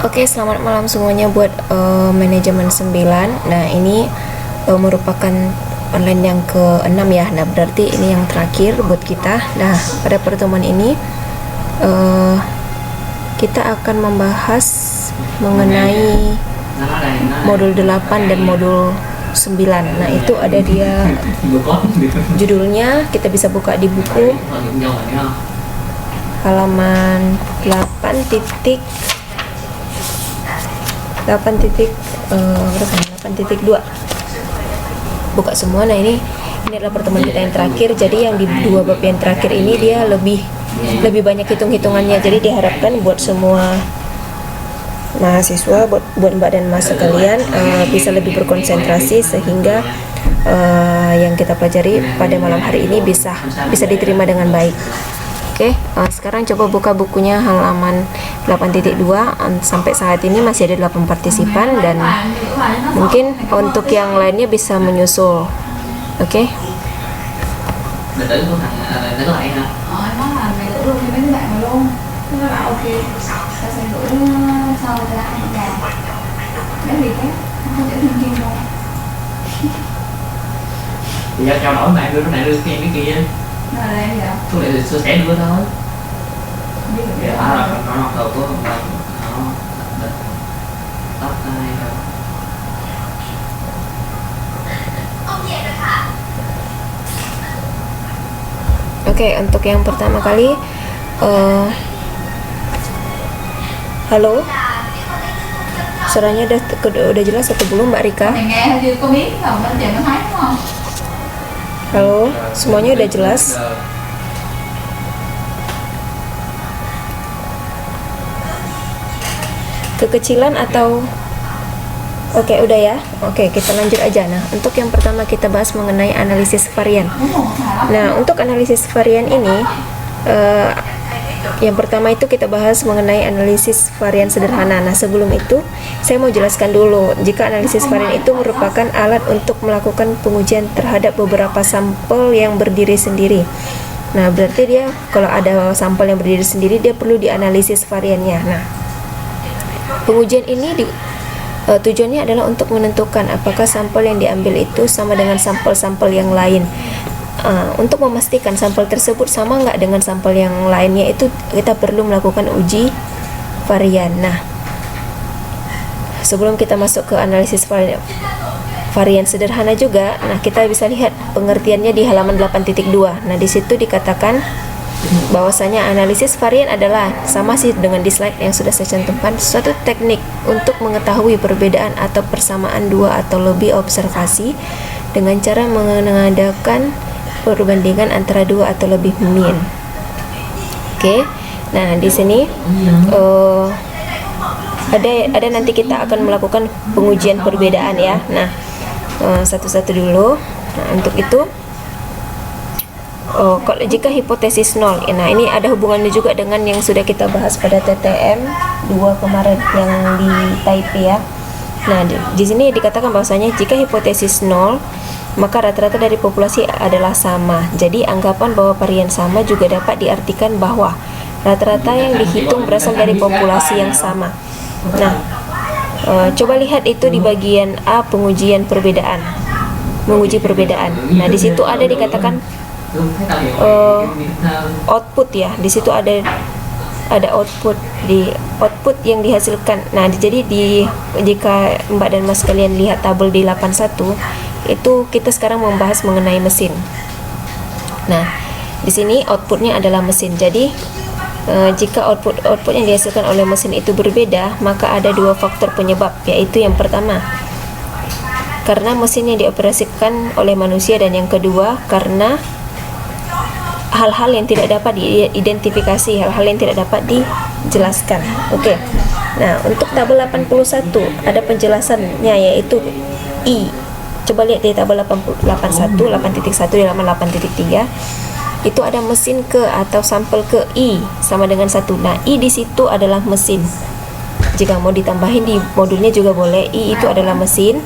Oke, selamat malam semuanya buat manajemen 9. Nah, ini merupakan online yang ke-6 ya. Nah, berarti ini yang terakhir buat kita. Nah, pada pertemuan ini kita akan membahas mengenai modul 8 dan modul 9. Nah, itu ada dia judulnya, kita bisa buka di buku halaman 8.2. Buka semua. Nah, ini adalah pertemuan kita yang terakhir. Jadi yang di dua bab yang terakhir ini dia lebih banyak hitung-hitungannya. Jadi diharapkan buat semua mahasiswa, buat Mbak dan Mas sekalian bisa lebih berkonsentrasi sehingga yang kita pelajari pada malam hari ini bisa diterima dengan baik. Oke, sekarang coba buka bukunya halaman 8.2. Sampai saat ini masih ada 8 partisipan dan mungkin untuk yang lainnya bisa menyusul. Oke. Thì cho nổi bạn đưa cái này đưa cái kia thu lại xưa sẽ đưa thôi thì nó đầu của nó tóc tay rồi. Oke, untuk yang pertama kali halo, suaranya udah jelas atau belum Mbak Rika? Halo, semuanya udah jelas? Kekecilan atau Oke, udah ya. Oke, kita lanjut aja. Nah, untuk yang pertama kita bahas mengenai analisis varian. Nah, untuk analisis varian ini yang pertama itu kita bahas mengenai analisis varian sederhana. Nah, sebelum itu saya mau jelaskan dulu, jika analisis varian itu merupakan alat untuk melakukan pengujian terhadap beberapa sampel yang berdiri sendiri. Nah, berarti dia kalau ada sampel yang berdiri sendiri, dia perlu dianalisis variannya. Nah, pengujian ini tujuannya adalah untuk menentukan apakah sampel yang diambil itu sama dengan sampel-sampel yang lain. Untuk memastikan sampel tersebut sama nggak dengan sampel yang lainnya, itu kita perlu melakukan uji varian. Nah, sebelum kita masuk ke analisis varian sederhana juga, nah kita bisa lihat pengertiannya di halaman 8.2. Nah, di situ dikatakan bahwasanya analisis varian adalah sama sih dengan di slide yang sudah saya cantumkan, suatu teknik untuk mengetahui perbedaan atau persamaan dua atau lebih observasi dengan cara mengadakan perbandingan antara dua atau lebih min. Oke. Nah, di sini ada nanti kita akan melakukan pengujian perbedaan ya. Nah, satu-satu dulu. Nah, untuk itu kalau jika hipotesis 0, nah ini ada hubungannya juga dengan yang sudah kita bahas pada TTM 2 kemarin yang di Taipei ya. Nah, di sini dikatakan bahwasanya jika hipotesis 0, maka rata-rata dari populasi adalah sama. Jadi anggapan bahwa varian sama juga dapat diartikan bahwa rata-rata yang dihitung berasal dari populasi yang sama. Nah, coba lihat itu di bagian A, pengujian perbedaan, menguji perbedaan. Nah, di situ ada dikatakan output ya. Di situ ada output yang dihasilkan. Nah, jadi jika Mbak dan Mas kalian lihat tabel di 81, itu kita sekarang membahas mengenai mesin. Nah, di sini outputnya adalah mesin. Jadi jika output yang dihasilkan oleh mesin itu berbeda, maka ada dua faktor penyebab, yaitu yang pertama karena mesin yang dioperasikan oleh manusia, dan yang kedua karena hal-hal yang tidak dapat diidentifikasi, hal-hal yang tidak dapat dijelaskan. Oke. Nah, untuk tabel 81 ada penjelasannya, yaitu I. Coba lihat di tabel 8.1 di halaman 8.3. Itu ada mesin ke atau sampel ke I sama dengan 1. Nah, I di situ adalah mesin. Jika mau ditambahin di modulnya juga boleh. I itu adalah mesin.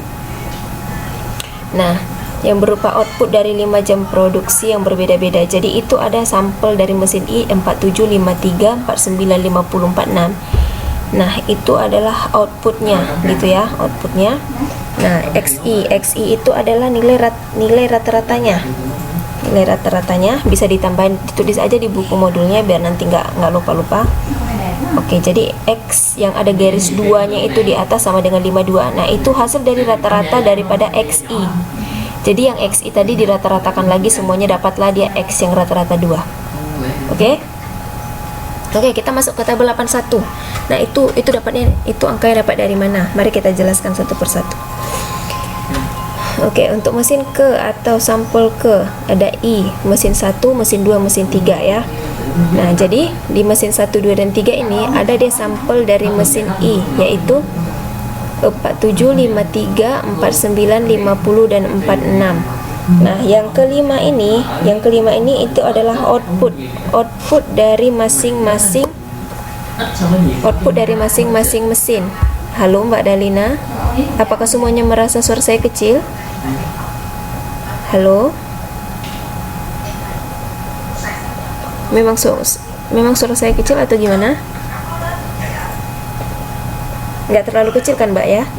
Nah, yang berupa output dari 5 jam produksi yang berbeda-beda. Jadi itu ada sampel dari mesin I 47, 53, 49, 50, 46. Nah, itu adalah outputnya gitu ya, outputnya. Nah, XI itu adalah nilai rata-ratanya. Nilai rata-ratanya bisa ditambahin, ditulis aja di buku modulnya biar nanti nggak lupa-lupa. Oke, jadi X yang ada garis 2-nya itu di atas sama dengan 52. Nah, itu hasil dari rata-rata daripada XI. Jadi yang XI tadi dirata-ratakan lagi semuanya, dapatlah dia X yang rata-rata 2. Oke? Oke, kita masuk ke tabel 81. Nah, itu dapatnya, itu angkanya dapat dari mana? Mari kita jelaskan satu persatu. Oke, untuk mesin ke atau sampel ke ada I, mesin 1, mesin 2, mesin 3 ya. Nah, jadi di mesin 1, 2, dan 3 ini ada dia sampel dari mesin I, yaitu 47, 53, 49, 50, dan 46. Nah, yang kelima ini itu adalah output dari masing-masing mesin. Halo Mbak Dalina, apakah semuanya merasa suara saya kecil? Halo? Memang suara saya kecil atau gimana? Nggak terlalu kecil kan Mbak ya?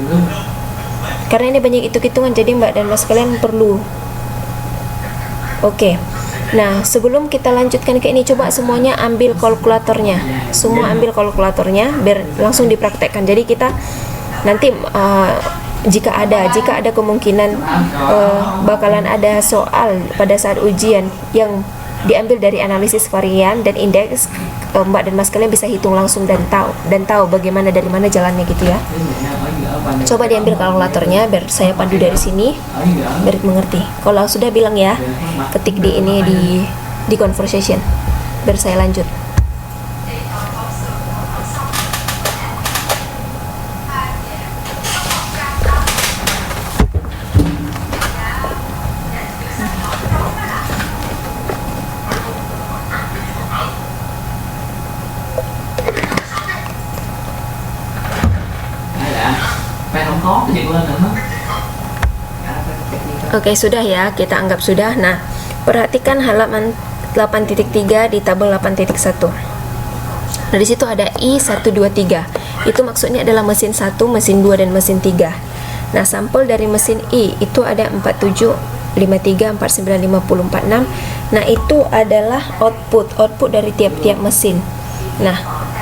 Karena ini banyak hitung-hitungan, jadi Mbak dan Mas kalian perlu. Oke. Nah, sebelum kita lanjutkan ke ini, coba semuanya ambil kalkulatornya. Semua ambil kalkulatornya biar langsung dipraktekkan. Jadi kita nanti jika ada kemungkinan bakalan ada soal pada saat ujian yang diambil dari analisis varian dan indeks, Mbak dan Mas kalian bisa hitung langsung dan tahu bagaimana dari mana jalannya gitu ya. Coba diambil kalkulatornya biar saya pandu dari sini biar mengerti. Kalau sudah bilang ya, ketik di ini di conversation biar saya lanjut. Oke, sudah ya, kita anggap sudah. Nah, perhatikan halaman 8.3 di tabel 8.1. Nah, di situ ada I123. Itu maksudnya adalah mesin 1, mesin 2, dan mesin 3. Nah, sampel dari mesin I itu ada 47, 53, 49, 50, 46. Nah, itu adalah output dari tiap-tiap mesin. Nah,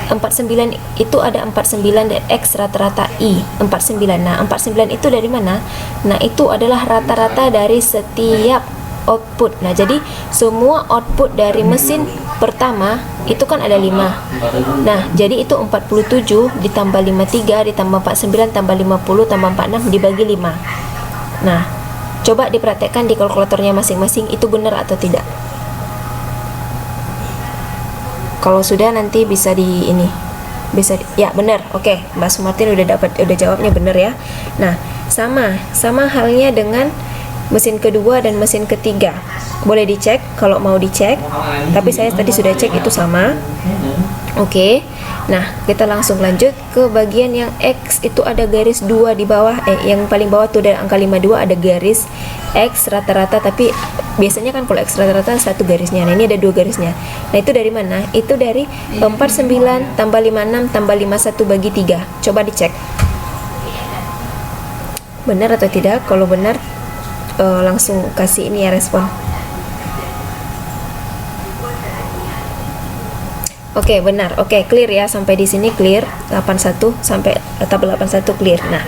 49 itu ada 49 dan X rata-rata I 49. Nah, 49 itu dari mana? Nah, itu adalah rata-rata dari setiap output. Nah, jadi semua output dari mesin pertama itu kan ada 5. Nah, jadi itu 47 ditambah 53 ditambah 49 tambah 50 tambah 46 dibagi 5. Nah, coba diperhatikan di kalkulatornya masing-masing itu benar atau tidak. Kalau sudah nanti bisa ya benar. Oke, Mbak Sumartin udah jawabnya benar ya. Nah, sama halnya dengan mesin kedua dan mesin ketiga. Boleh dicek kalau mau dicek, tapi saya tadi sudah cek itu sama. Oke. Nah, kita langsung lanjut ke bagian yang X itu ada garis 2 di bawah. Yang paling bawah tuh ada angka 52, ada garis X rata-rata, tapi biasanya kan kalau X rata-rata satu garisnya. Nah, ini ada 2 garisnya. Nah, itu dari mana? Itu dari 49 tambah 56 tambah 51 bagi 3. Coba dicek. Benar atau tidak? Kalau benar langsung kasih ini ya respon. Oke, benar. Oke, clear ya, sampai di sini clear. 81 sampai tabel 81 clear. Nah,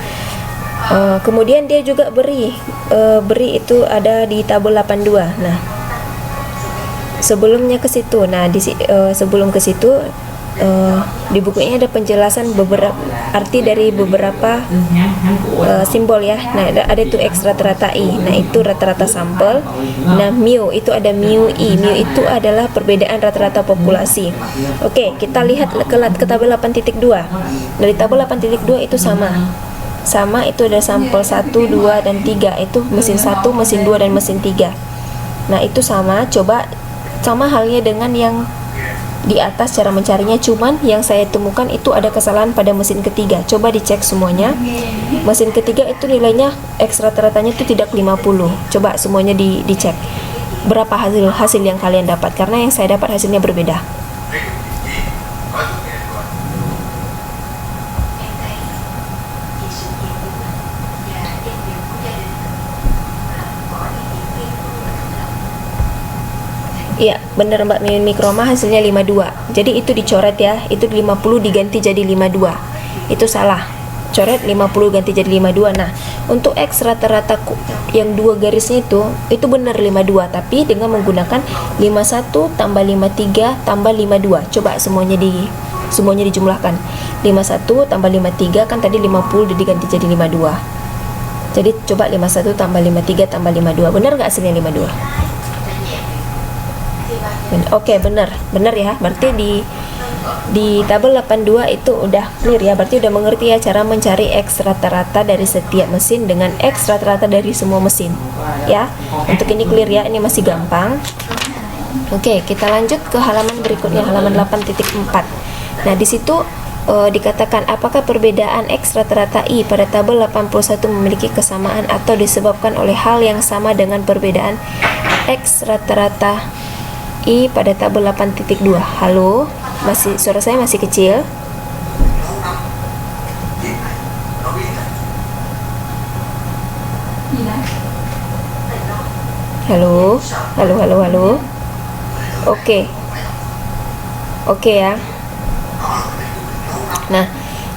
kemudian dia juga beri itu ada di tabel 82. Nah, sebelumnya ke situ. Nah, sebelum ke situ di bukunya ada penjelasan beberapa arti dari beberapa simbol ya. Nah, ada tuh X rata-rata I. Nah, itu rata-rata sampel. Nah, mu itu ada mu I. Mu itu adalah perbedaan rata-rata populasi. Oke, kita lihat ke tabel 8.2. Dari tabel 8.2 itu sama itu ada sampel 1, 2, dan 3. Itu mesin 1, mesin 2, dan mesin 3. Nah, itu sama. Coba sama halnya dengan yang di atas cara mencarinya, cuman yang saya temukan itu ada kesalahan pada mesin ketiga. Coba dicek semuanya. Mesin ketiga itu nilainya X rata-ratanya itu tidak 50. Coba semuanya dicek. Berapa hasil yang kalian dapat? Karena yang saya dapat hasilnya berbeda. bener Mbak Mikroma, hasilnya 52. Jadi itu dicoret ya, itu 50 diganti jadi 52. Itu salah. Coret 50 ganti jadi 52. Nah, untuk X rata-rata yang dua garisnya itu benar 52, tapi dengan menggunakan 51 tambah 53 tambah 52. Coba semuanya dijumlahkan. 51 tambah 53 kan tadi 50 diganti jadi 52. Jadi coba 51 tambah 53 tambah 52. Benar nggak hasilnya 52? Oke, benar ya. Berarti di tabel 82 itu udah clear ya, berarti udah mengerti ya cara mencari X rata-rata dari setiap mesin dengan X rata-rata dari semua mesin ya. Untuk ini clear ya, ini masih gampang. Oke, kita lanjut ke halaman berikutnya, halaman 8.4. Nah, di situ dikatakan apakah perbedaan X rata-rata I pada tabel 81 memiliki kesamaan atau disebabkan oleh hal yang sama dengan perbedaan X rata-rata I pada tabel 8.2. Halo, suara saya masih kecil. Halo. Oke ya. Nah,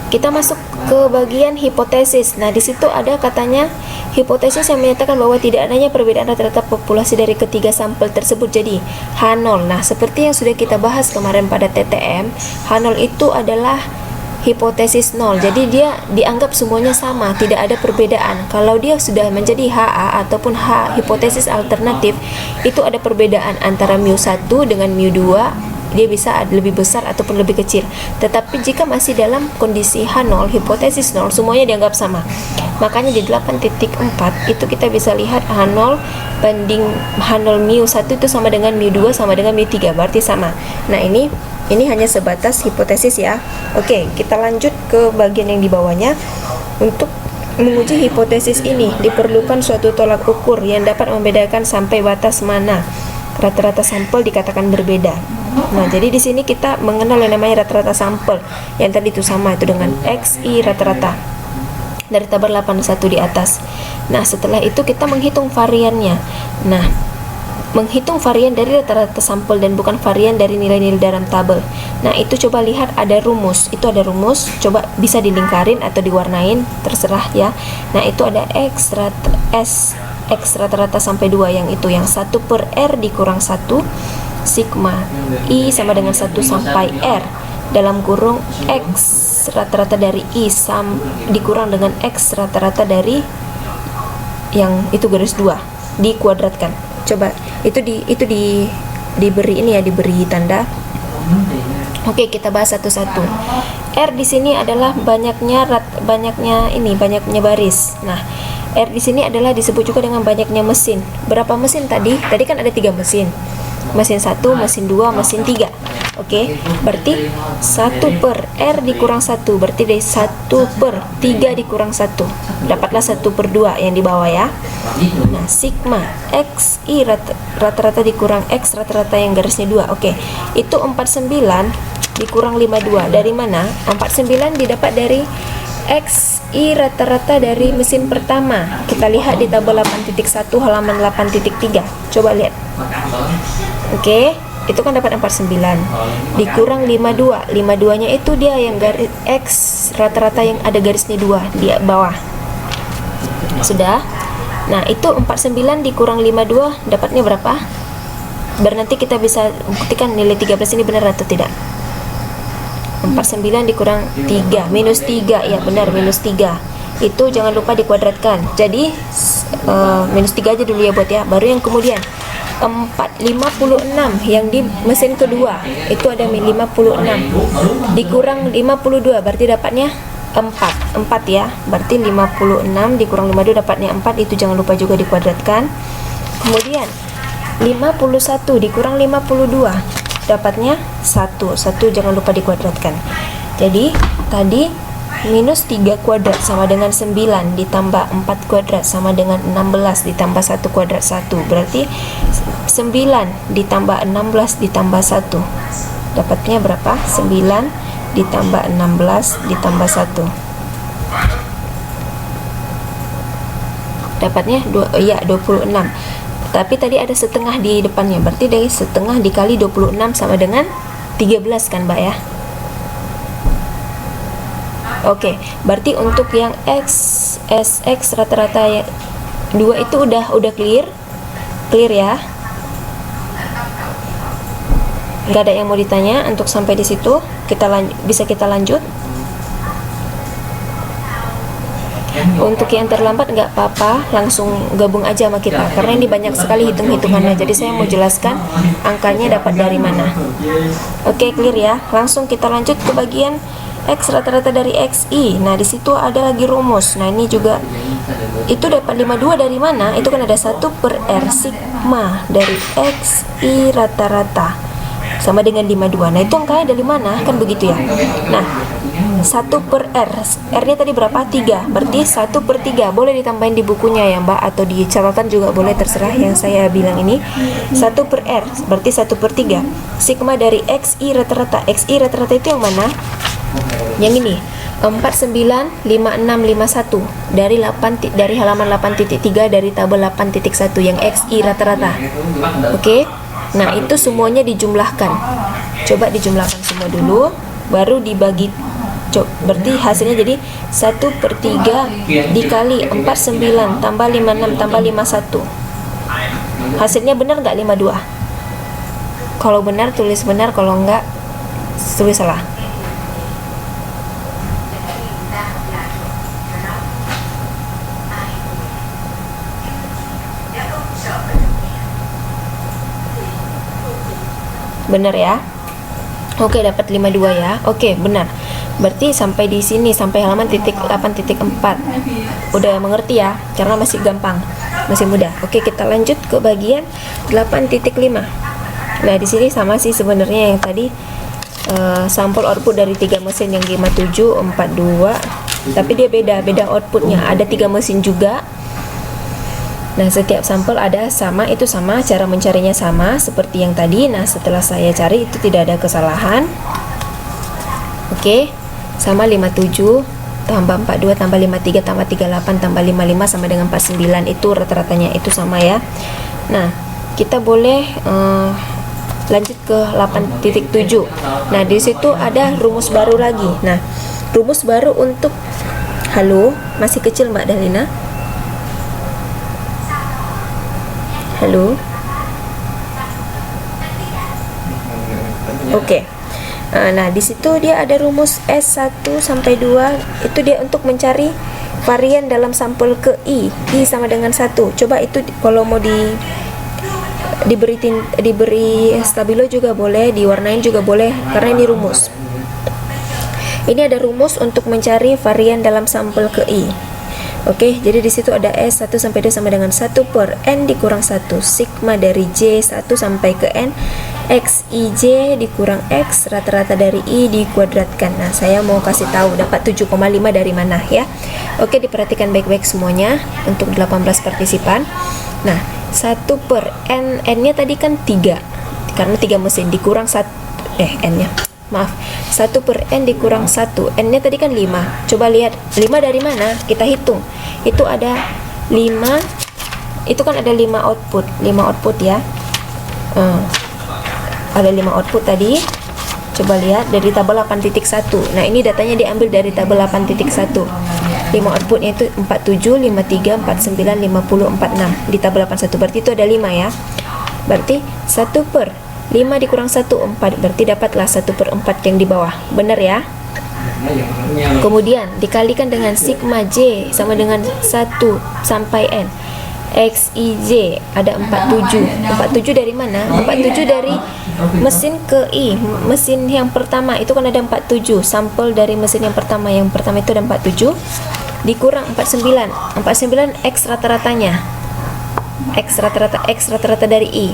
kita masuk ke bagian hipotesis. Nah, di situ ada katanya hipotesis yang menyatakan bahwa tidak adanya perbedaan rata-rata populasi dari ketiga sampel tersebut. Jadi H0. Nah, seperti yang sudah kita bahas kemarin pada TTM, H0 itu adalah hipotesis 0. Jadi dia dianggap semuanya sama, tidak ada perbedaan. Kalau dia sudah menjadi HA ataupun H hipotesis alternatif, itu ada perbedaan antara mu1 dengan mu2. Dia bisa lebih besar ataupun lebih kecil. Tetapi jika masih dalam kondisi H0, hipotesis 0, semuanya dianggap sama. Makanya di 8.4 itu kita bisa lihat H0 banding H0 mu1 itu sama dengan mu2 sama dengan mu3, berarti sama. Nah, ini hanya sebatas hipotesis ya. Oke, kita lanjut ke bagian yang di bawahnya. Untuk menguji hipotesis ini diperlukan suatu tolak ukur yang dapat membedakan sampai batas mana rata-rata sampel dikatakan berbeda. Nah, jadi di sini kita mengenal yang namanya rata-rata sampel. Yang tadi itu sama itu dengan XI rata-rata dari tabel 81 di atas. Nah, setelah itu kita menghitung variannya. Nah, menghitung varian dari rata-rata sampel dan bukan varian dari nilai-nilai dalam tabel. Nah, itu coba lihat ada rumus. Itu ada rumus, coba bisa dilingkarin atau diwarnain, terserah ya. Nah, itu ada X rata-rata sampai 2, yang itu yang 1 per R dikurang 1 sigma I sama dengan 1 sampai R dalam kurung X rata-rata dari I dikurang dengan X rata-rata dari yang itu garis 2 dikuadratkan. Coba itu diberi ini ya, diberi tanda. Oke, kita bahas satu-satu. R di sini adalah banyaknya baris. Nah, R di sini adalah disebut juga dengan banyaknya mesin. Berapa mesin tadi? Tadi kan ada 3 mesin. Mesin 1, mesin 2, mesin 3. Oke, berarti 1 per R dikurang 1, berarti dari 1 per 3 dikurang 1. Dapatlah 1 per 2 yang di bawah ya. Nah, sigma XI rata-rata dikurang X rata-rata yang garisnya 2. Oke, itu 49 dikurang 52. Dari mana? 49 didapat dari XI rata-rata dari mesin pertama. Kita lihat di tabel 8.1 halaman 8.3. Coba lihat. Oke, itu kan dapat 49 dikurang 52. 52-nya itu dia yang garis X rata-rata yang ada garisnya 2 di bawah. Sudah. Nah, itu 49 dikurang 52 dapatnya berapa? Nanti kita bisa buktikan nilai 13 ini benar atau tidak. 49 dikurang 3 minus 3, ya benar, minus 3. Itu jangan lupa dikuadratkan. Jadi minus 3 aja dulu ya buat ya. Baru yang kemudian 56 yang di mesin kedua itu ada 56 dikurang 52, berarti dapatnya 4 ya. Berarti 56 dikurang 52 dapatnya 4. Itu jangan lupa juga dikuadratkan. Kemudian 51 dikurang 52 dapatnya 1 jangan lupa dikuadratkan. Jadi tadi minus 3 kuadrat sama dengan 9 ditambah 4 kuadrat sama dengan 16 ditambah 1 kuadrat 1. Berarti 9 ditambah 16 ditambah 1 dapatnya berapa? 9 ditambah 16 ditambah 1 dapatnya 26. Tapi tadi ada setengah di depannya, berarti dari setengah dikali 26 sama dengan 13 kan Mbak ya. Oke, berarti untuk yang SX rata-rata yang 2 itu udah clear ya. Nggak ada yang mau ditanya untuk sampai di situ. Bisa kita lanjut. Untuk yang terlambat nggak apa-apa, langsung gabung aja sama kita karena ini banyak sekali hitung-hitungannya. Jadi saya mau jelaskan angkanya dapat dari mana. Oke, clear ya. Langsung kita lanjut ke bagian X rata-rata dari XI. Nah, di situ ada lagi rumus. Nah, ini juga itu dapat 52 dari mana? Itu kan ada 1/R sigma dari XI rata-rata sama dengan 52. Nah, itu angkanya dari mana? Kan begitu ya. Nah, 1/R. R-nya tadi berapa? 3. Berarti 1/3. Boleh ditambahin di bukunya ya, Mbak, atau di catatan juga boleh, terserah yang saya bilang ini. 1/R berarti 1/3. Sigma dari XI rata-rata. XI rata-rata itu yang mana? Yang ini 495651 dari halaman 8.3 dari tabel 8.1 yang XI rata-rata. Oke. Nah, itu semuanya dijumlahkan. Coba dijumlahkan semua dulu, baru dibagi. Berarti hasilnya jadi 1/3 dikali 49 tambah 56 tambah 51. Hasilnya benar nggak 52? Kalau benar tulis benar, kalau enggak tulis salah. Benar ya? Oke, dapat 52 ya. Oke, benar. Berarti sampai di sini, sampai halaman 8.4 udah mengerti ya, karena masih gampang, masih mudah. Oke, kita lanjut ke bagian 8.5. Nah, di sini sama sih sebenarnya yang tadi, sampel output dari 3 mesin yang 5742, tapi dia beda outputnya. Ada 3 mesin juga. Nah, setiap sampel ada sama, itu sama, cara mencarinya sama seperti yang tadi. Nah, setelah saya cari itu tidak ada kesalahan. Oke, sama 57 tambah 42 tambah 53 tambah 38 tambah 55 sama dengan 49, itu rata-ratanya itu sama ya. Nah, kita boleh lanjut ke 8.7. Nah, di situ ada rumus baru lagi. Nah, rumus baru untuk halo, masih kecil Mbak Dalina. Halo. Oke. Nah, di situ dia ada rumus S1 sampai 2. Itu dia untuk mencari varian dalam sampel ke I. I sama dengan 1. Coba itu kalau mau diberi stabilo juga boleh, diwarnain juga boleh karena ini rumus. Ini ada rumus untuk mencari varian dalam sampel ke I. Oke, jadi di situ ada S 1 sampai 2 sama dengan 1/N dikurang 1 sigma dari J 1 sampai ke N X IJ dikurang X rata-rata dari I dikuadratkan. Nah, saya mau kasih tahu dapat 7,5 dari mana ya. Oke, diperhatikan baik-baik semuanya untuk 18 partisipan. Nah, 1/N, N-nya tadi kan 3 karena 3 mesin dikurang 1 N-nya. Maaf, 1/N dikurang 1. N-nya tadi kan 5. Coba lihat, 5 dari mana? Kita hitung. Itu ada 5. Itu kan ada 5 output. 5 output ya. Ada 5 output tadi. Coba lihat dari tabel 8.1. Nah, ini datanya diambil dari tabel 8.1. 5 outputnya itu 47, 53, 49, 50, 46 di tabel 81. Berarti itu ada 5 ya. Berarti 1/5 dikurang 1, 4. Berarti dapatlah 1/4 yang di bawah. Benar ya? Kemudian dikalikan dengan sigma J sama dengan 1 sampai N. X IJ ada 47. 47 dari mana? 47 dari mesin ke I. Mesin yang pertama itu kan ada 47. Sampel dari mesin yang pertama. Yang pertama itu ada 47 dikurang 49. 49 X rata-ratanya. X rata-rata dari I.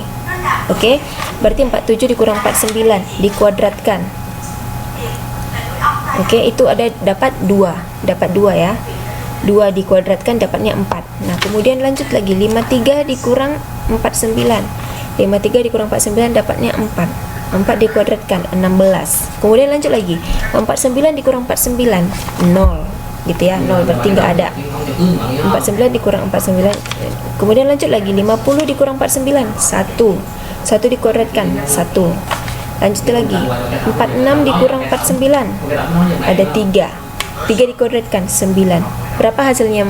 Oke, berarti 47 dikurang 49 dikuadratkan. Oke, itu ada dapat 2 ya. 2 dikuadratkan dapatnya 4. Nah, kemudian lanjut lagi 53 dikurang 49. 53 dikurang 49 dapatnya 4. 4 dikuadratkan 16. Kemudian lanjut lagi 49 dikurang 49 0. gitu ya. 0 berarti nggak ada. 49 dikurang 49. Kemudian lanjut lagi, 50 dikurang 49, 1. 1 dikuadratkan, 1. Lanjut lagi, 46 dikurang 49, ada 3. 3 dikuadratkan, 9. Berapa hasilnya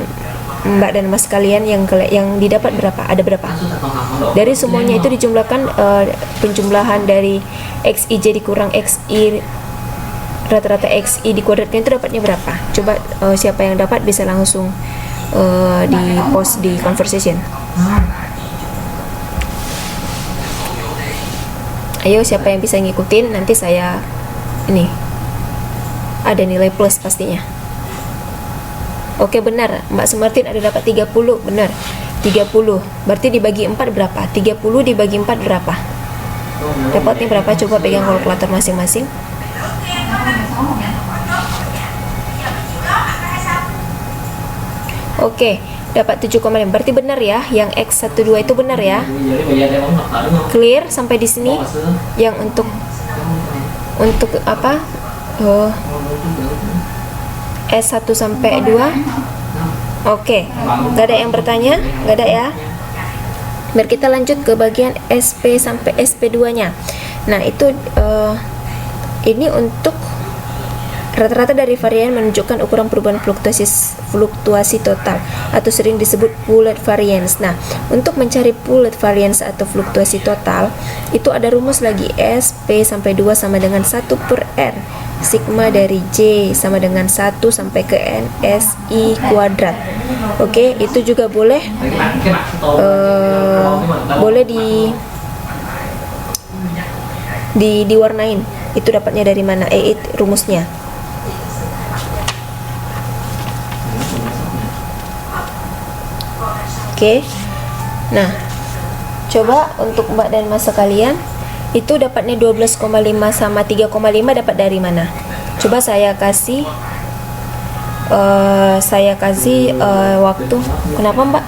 Mbak dan Mas kalian? Yang didapat berapa? Ada berapa? Dari semuanya itu dijumlahkan, penjumlahan dari XIJ dikurang XI, rata-rata XI dikuadratkan itu dapatnya berapa? Coba siapa yang dapat bisa langsung di post di conversation. Ayo, siapa yang bisa ngikutin, nanti saya ini ada nilai plus pastinya. Oke, benar, Mbak Sumartin ada dapat 30, benar. 30, berarti dibagi 4 berapa? 30 dibagi 4 berapa? Dapatnya berapa? Coba pegang kalkulator masing-masing. Oke, dapat 7,5. Berarti benar ya, yang X12 itu benar ya. Clear sampai di sini? Yang untuk apa? S1 sampai 2. Oke, gak ada yang bertanya? Gak ada ya? Biar kita lanjut ke bagian SP sampai SP2 nya. Nah itu ini untuk rata-rata dari varian menunjukkan ukuran perubahan fluktuasi total atau sering disebut Poulet variance. Nah, untuk mencari Poulet variance atau fluktuasi total itu ada rumus lagi, SP sampai 2 sama dengan 1 per R, sigma dari J sama dengan 1 sampai ke N SI kuadrat. Oke, itu juga boleh boleh diwarnain. Itu dapatnya dari mana? Rumusnya. Oke. Nah, coba untuk Mbak dan Mas sekalian, itu dapatnya 12,5 sama 3,5 dapat dari mana? Coba saya kasih waktu. Kenapa Mbak?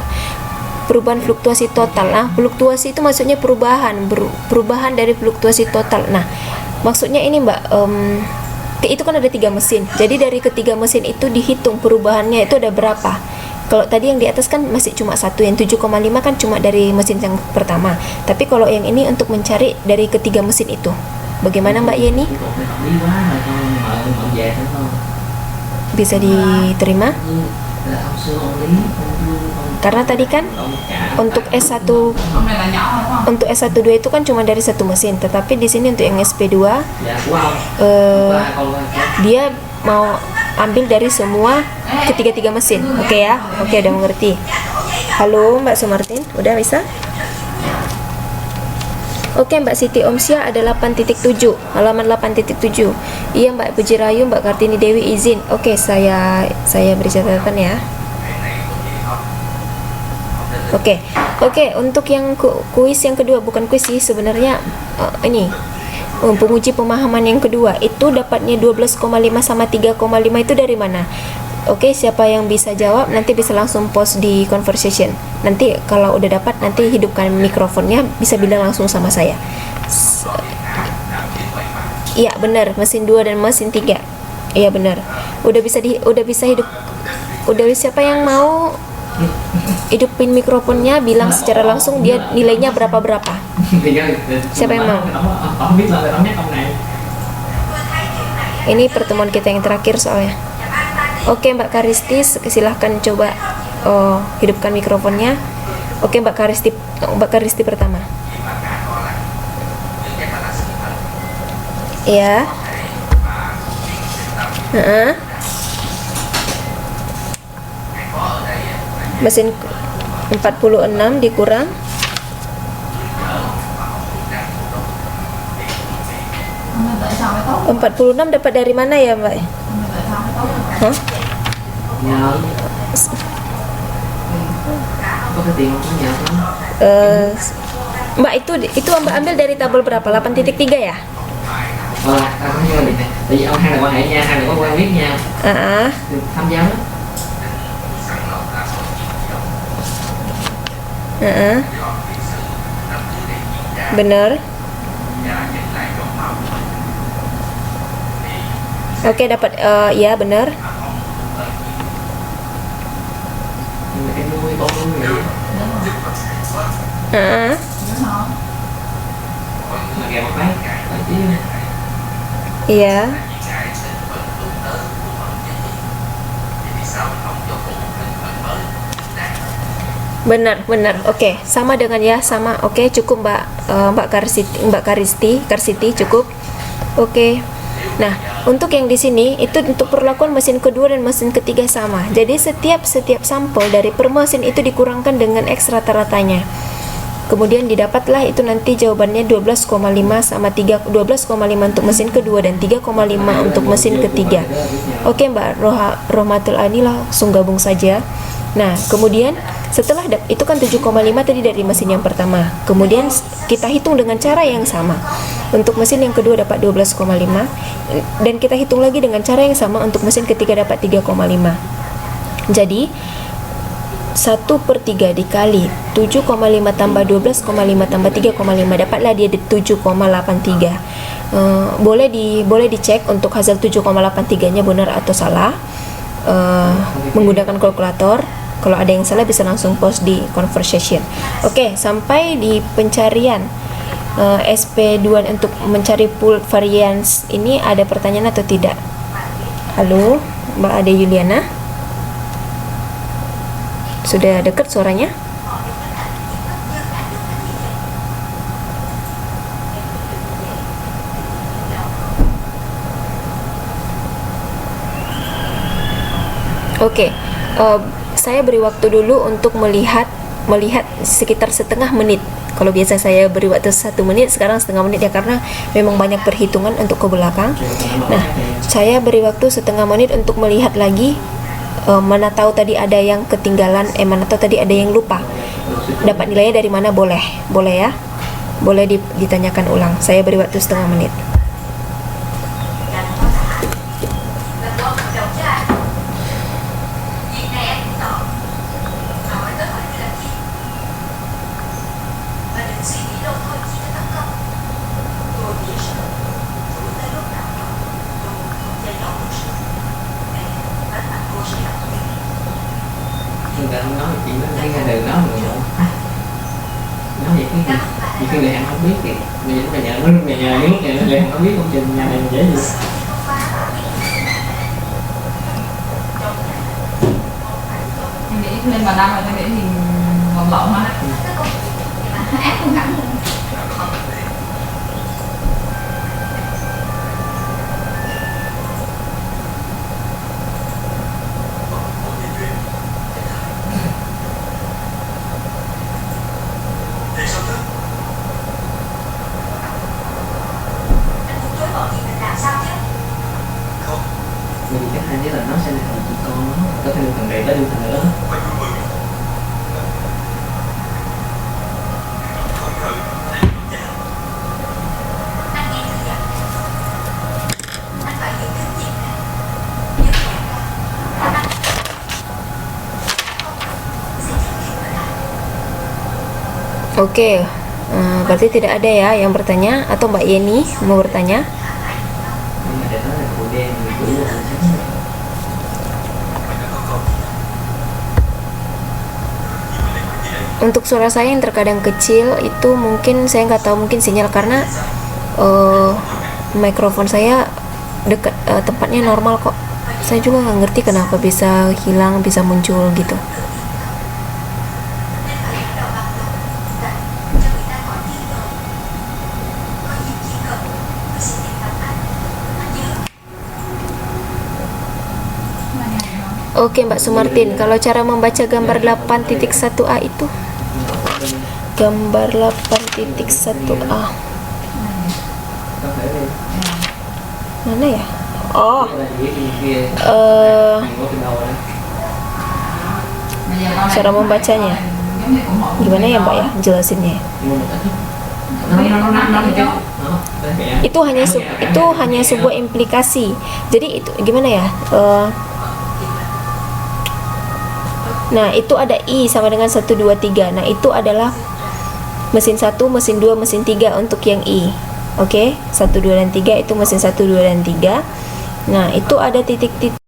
Perubahan fluktuasi total. Nah, fluktuasi itu maksudnya perubahan dari fluktuasi total. Nah, maksudnya ini Mbak, itu kan ada 3 mesin. Jadi dari ketiga mesin itu dihitung perubahannya itu ada berapa. Kalau tadi yang di atas kan masih cuma 1, yang 7,5 kan cuma dari mesin yang pertama. Tapi kalau yang ini untuk mencari dari ketiga mesin itu. Bagaimana Mbak Yeni? Bisa diterima? Karena tadi kan untuk S12 itu kan cuma dari satu mesin, tetapi di sini untuk yang SP2 dia mau ambil dari semua ketiga mesin. Oke ya? Oke, udah mengerti. Halo Mbak Sumartin, udah bisa? Oke, Mbak Siti Omsia ada 8.7, halaman 8.7. Iya Mbak Puji Rayu, Mbak Kartini Dewi izin. Oke, saya beri catatan ya. Oke, untuk yang kuis yang kedua, bukan kuis sih sebenarnya, ini penguji pemahaman yang kedua itu dapatnya 12,5 sama 3,5 itu dari mana? Oke, siapa yang bisa jawab nanti bisa langsung post di conversation. Nanti kalau udah dapat nanti hidupkan mikrofonnya, bisa bilang langsung sama saya. Iya benar, mesin 2 dan mesin 3. Iya benar. Udah bisa hidup. Siapa yang mau hidupin mikrofonnya bilang secara langsung dia nilainya berapa. Siapa yang mau? Ini pertemuan kita yang terakhir soalnya. Oke Mbak Karisti, silahkan coba hidupkan mikrofonnya. Oke Mbak Karisti pertama. Ya. Mesin 46 dikurang 46 dapat dari mana ya Mbak? Hah? Mbak itu Mbak ambil dari tabel berapa? 8.3 ya? Tại vì ông hai là quan hệ nha, hai là có quen biết nha. Tham gia đó. Benar. Oke, dapat ya benar. Em nuôi con nuôi vậy. Mà kèm một cái chứ. Iya. Benar. Oke, sama dengan ya, sama. Oke, cukup Mbak Karsiti cukup. Oke. Nah, untuk yang di sini itu untuk perlakuan mesin kedua dan mesin ketiga sama. Jadi setiap sampel dari per mesin itu dikurangkan dengan X rata-ratanya. Kemudian didapatlah itu nanti jawabannya 12,5 sama 12,5 untuk mesin kedua dan 3,5 untuk mesin ketiga. Oke Mbak Rohmatul Ani, langsung gabung saja. Nah, kemudian setelah itu kan 7,5 tadi dari mesin yang pertama. Kemudian kita hitung dengan cara yang sama. Untuk mesin yang kedua dapat 12,5 dan kita hitung lagi dengan cara yang sama untuk mesin ketiga dapat 3,5. Jadi 1/3 dikali 7,5 tambah 12,5 tambah 3,5 dapatlah dia di 7,83. Boleh dicek untuk hasil 7,83 nya benar atau salah menggunakan kalkulator. Kalau ada yang salah bisa langsung post di conversation. Oke, sampai di pencarian SP2 untuk mencari pool variance ini ada pertanyaan atau tidak? Halo Mbak Ade Yuliana, sudah dekat suaranya? Oke, saya beri waktu dulu untuk melihat sekitar setengah menit. Kalau biasa saya beri waktu 1 menit, sekarang setengah menit ya, karena memang banyak perhitungan untuk ke belakang. Nah, saya beri waktu setengah menit untuk melihat lagi mana tahu tadi ada yang ketinggalan, mana tahu tadi ada yang lupa. Dapat nilainya dari mana, boleh ya, boleh ditanyakan ulang. Saya beri waktu setengah menit. Người ta không nói chuyện đó, thấy ra đường nói người nói vậy cái gì khi người hàng không biết thì mình phải nhờ nước người hàng không biết công trình nhà này mình dễ gì. Em nghĩ lên vào năm rồi, em nghĩ thì vòng lộn hả? Ác không hẳn. Mình chắc hay nhất là nó sẽ là thằng chị con nó có thêm thằng đẹp tới đưa thằng nữa. Oke, berarti tidak ada ya yang bertanya, atau Mbak Yeni mau bertanya? Untuk suara saya yang terkadang kecil itu mungkin saya nggak tahu, mungkin sinyal, karena mikrofon saya dekat tempatnya normal kok. Saya juga nggak ngerti kenapa bisa hilang, bisa muncul gitu. Oke Mbak Sumartin, kalau cara membaca gambar 8.1a itu, gambar 8.1a mana ya? Oh, cara membacanya gimana ya Mbak ya, jelasinnya? Itu hanya sebuah implikasi. Jadi itu gimana ya? Nah, itu ada I sama dengan 1, 2, 3. Nah, itu adalah mesin 1, mesin 2, mesin 3 untuk yang I. Oke, 1, 2, dan 3 itu mesin 1, 2, dan 3. Nah, itu ada titik-titik